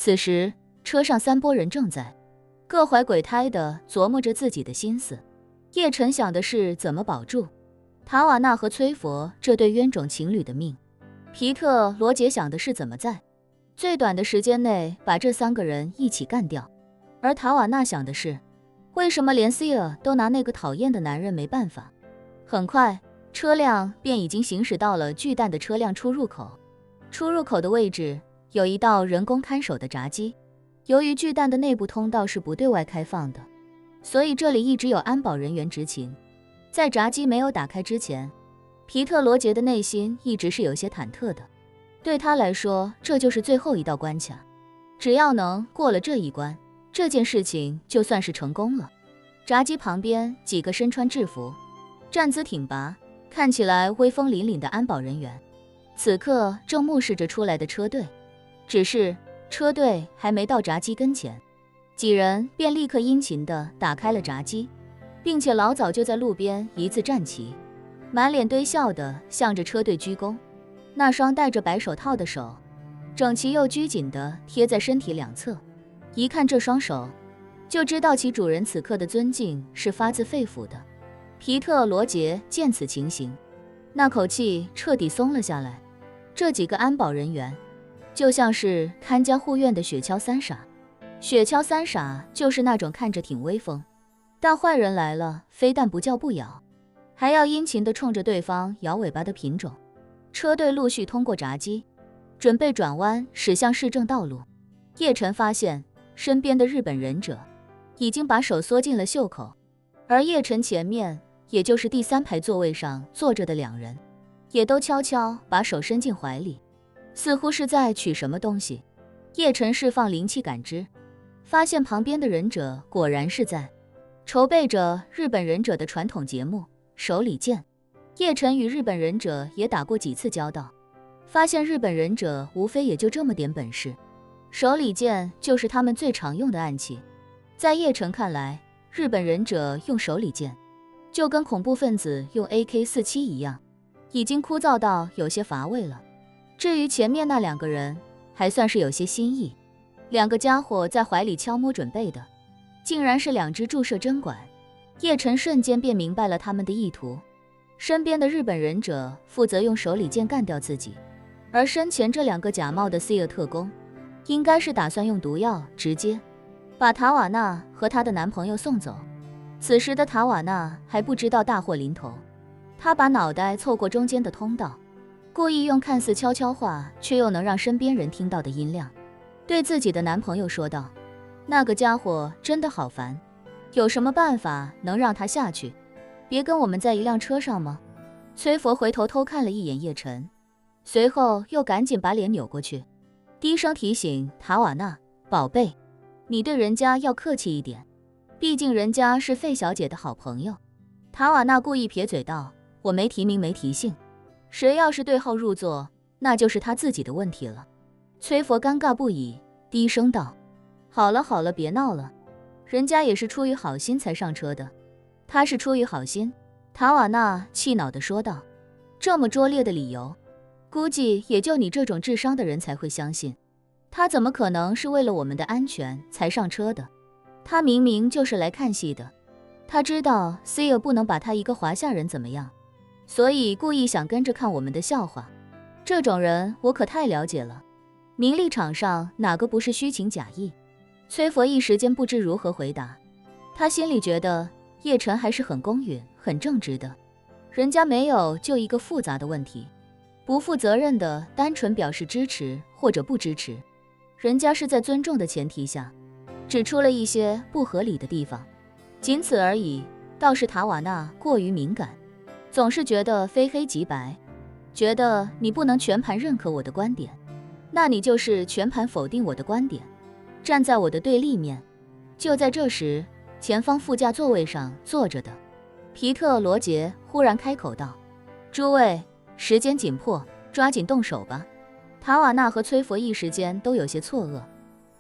此时车上3拨人正在各怀鬼胎地琢磨着自己的心思。叶晨想的是怎么保住塔瓦纳和崔佛这对冤种情侣的命，皮特罗杰想的是怎么在最短的时间内把这3个人一起干掉，而塔瓦纳想的是为什么连 Sia 都拿那个讨厌的男人没办法。很快车辆便已经行驶到了巨蛋的车辆出入口，出入口的位置有一道人工看守的闸机，由于巨蛋的内部通道是不对外开放的，所以这里一直有安保人员执勤。在闸机没有打开之前，皮特罗杰的内心一直是有些忐忑的，对他来说这就是最后一道关卡，只要能过了这一关，这件事情就算是成功了。闸机旁边几个身穿制服、站姿挺拔、看起来威风凛凛的安保人员，此刻正目视着出来的车队。只是车队还没到闸机跟前，几人便立刻殷勤地打开了闸机，并且老早就在路边一字站齐，满脸堆笑地向着车队鞠躬。那双戴着白手套的手，整齐又拘谨地贴在身体两侧，一看这双手，就知道其主人此刻的尊敬是发自肺腑的。皮特罗杰见此情形，那口气彻底松了下来。这几个安保人员就像是看家护院的雪橇三傻，雪橇三傻就是那种看着挺威风，但坏人来了非但不叫不咬，还要殷勤地冲着对方摇尾巴的品种。车队陆续通过闸机，准备转弯驶向市政道路。叶晨发现身边的日本忍者已经把手缩进了袖口，而叶晨前面也就是第3排座位上坐着的2人也都悄悄把手伸进怀里，似乎是在取什么东西。叶晨释放灵气感知，发现旁边的忍者果然是在筹备着日本忍者的传统节目手里剑。叶晨与日本忍者也打过几次交道，发现日本忍者无非也就这么点本事，手里剑就是他们最常用的暗器。在叶晨看来，日本忍者用手里剑就跟恐怖分子用 AK-47 一样，已经枯燥到有些乏味了。至于前面那2个人，还算是有些新意。2个家伙在怀里悄摸准备的，竟然是2只注射针管。叶晨瞬间便明白了他们的意图。身边的日本忍者负责用手里剑干掉自己，而身前这2个假冒的 Sia 特工，应该是打算用毒药直接把塔瓦纳和她的男朋友送走。此时的塔瓦纳还不知道大祸临头，他把脑袋凑过中间的通道，故意用看似悄悄话却又能让身边人听到的音量，对自己的男朋友说道：那个家伙真的好烦，有什么办法能让他下去，别跟我们在一辆车上吗？崔佛回头偷看了一眼叶晨，随后又赶紧把脸扭过去，低声提醒塔瓦纳：宝贝，你对人家要客气一点，毕竟人家是费小姐的好朋友。塔瓦纳故意撇嘴道：我没提名没提姓，谁要是对号入座，那就是他自己的问题了。崔佛尴尬不已，低声道：好了好了，别闹了，人家也是出于好心才上车的。他是出于好心？塔瓦纳气恼地说道。这么拙劣的理由，估计也就你这种智商的人才会相信。他怎么可能是为了我们的安全才上车的？他明明就是来看戏的。他知道 Sia 不能把他一个华夏人怎么样，所以故意想跟着看我们的笑话。这种人我可太了解了，名利场上哪个不是虚情假意？崔佛一时间不知如何回答。他心里觉得叶晨还是很公允很正直的，人家没有就一个复杂的问题，不负责任的单纯表示支持或者不支持，人家是在尊重的前提下指出了一些不合理的地方，仅此而已。倒是塔瓦纳过于敏感，总是觉得非黑即白，觉得你不能全盘认可我的观点，那你就是全盘否定我的观点，站在我的对立面。就在这时，前方副驾座位上坐着的皮特罗杰忽然开口道：诸位，时间紧迫，抓紧动手吧。塔瓦纳和崔佛一时间都有些错愕，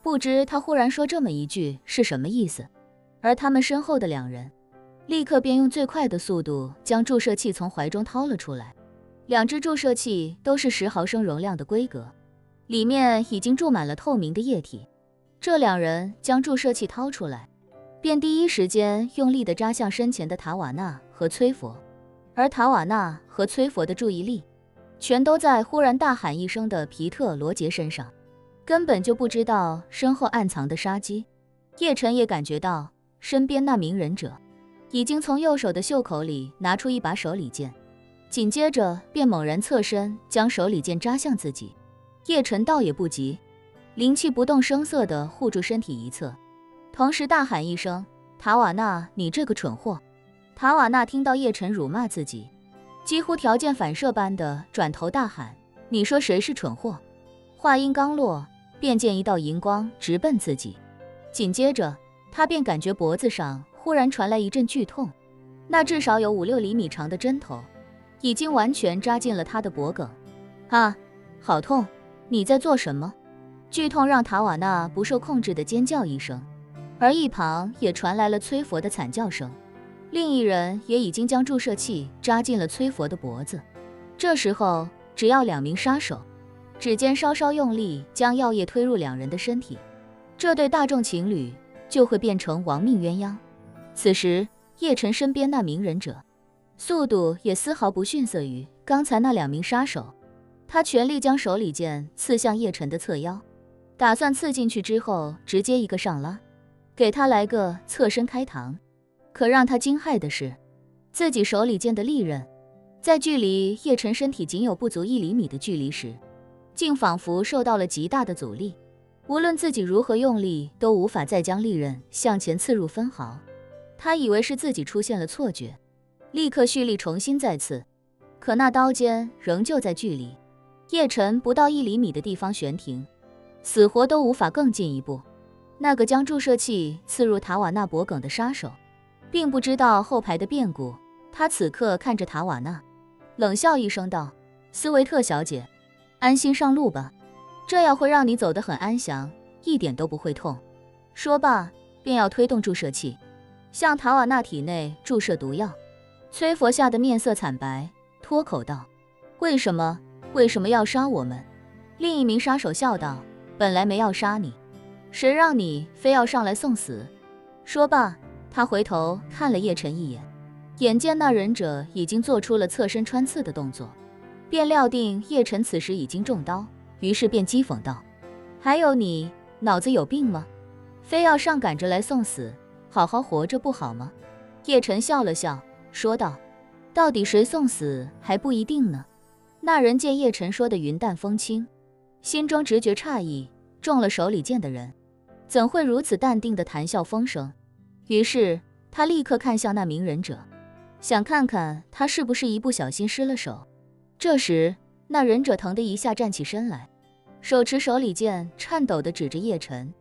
不知他忽然说这么一句是什么意思。而他们身后的2人立刻便用最快的速度将注射器从怀中掏了出来。2只注射器都是10毫升容量的规格，里面已经注满了透明的液体。这两人将注射器掏出来，便第一时间用力地扎向身前的塔瓦纳和崔佛，而塔瓦纳和崔佛的注意力全都在忽然大喊一声的皮特·罗杰身上，根本就不知道身后暗藏的杀机。叶晨也感觉到身边那名忍者已经从右手的袖口里拿出一把手里剑，紧接着便猛然侧身将手里剑扎向自己。叶晨倒也不急，灵气不动声色地护住身体一侧，同时大喊一声：“塔瓦纳，你这个蠢货！”塔瓦纳听到叶晨辱骂自己，几乎条件反射般的转头大喊：“你说谁是蠢货？”话音刚落，便见一道银光直奔自己，紧接着他便感觉脖子上忽然传来一阵剧痛，那至少有5-6厘米长的针头已经完全扎进了他的脖颈。啊，好痛！你在做什么？剧痛让塔瓦纳不受控制的尖叫一声，而一旁也传来了崔佛的惨叫声。另一人也已经将注射器扎进了崔佛的脖子。这时候，只要2名杀手指尖稍稍用力将药液推入2人的身体，这对大众情侣就会变成亡命鸳鸯。此时，叶晨身边那名忍者速度也丝毫不逊色于刚才那2名杀手，他全力将手里剑刺向叶晨的侧腰，打算刺进去之后直接一个上拉，给他来个侧身开膛。可让他惊骇的是，自己手里剑的利刃在距离叶晨身体仅有不足1厘米的距离时，竟仿佛受到了极大的阻力，无论自己如何用力都无法再将利刃向前刺入分毫。他以为是自己出现了错觉，立刻蓄力重新再刺，可那刀尖仍旧在距离叶晨不到1厘米的地方悬停，死活都无法更进一步。那个将注射器刺入塔瓦纳脖颈的杀手并不知道后排的变故，他此刻看着塔瓦纳，冷笑一声道：“斯维特小姐，安心上路吧，这样会让你走得很安详，一点都不会痛。”说罢，便要推动注射器，向塔瓦纳体内注射毒药。崔佛吓得面色惨白，脱口道：“为什么要杀我们？”另一名杀手笑道：“本来没要杀你，谁让你非要上来送死？”说罢，他回头看了叶晨一眼，眼见那忍者已经做出了侧身穿刺的动作，便料定叶晨此时已经中刀，于是便讥讽道：“还有你，脑子有病吗？非要上赶着来送死，好好活着不好吗？”叶晨笑了笑，说道：“到底谁送死还不一定呢。”那人见叶晨说的云淡风轻，心中直觉诧异，中了手里剑的人怎会如此淡定的谈笑风生？于是他立刻看向那名忍者，想看看他是不是一不小心失了手。这时那忍者腾的一下站起身来，手持手里剑，颤抖地指着叶晨，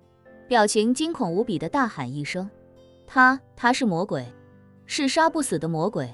表情惊恐无比地大喊一声：“他是魔鬼，是杀不死的魔鬼。”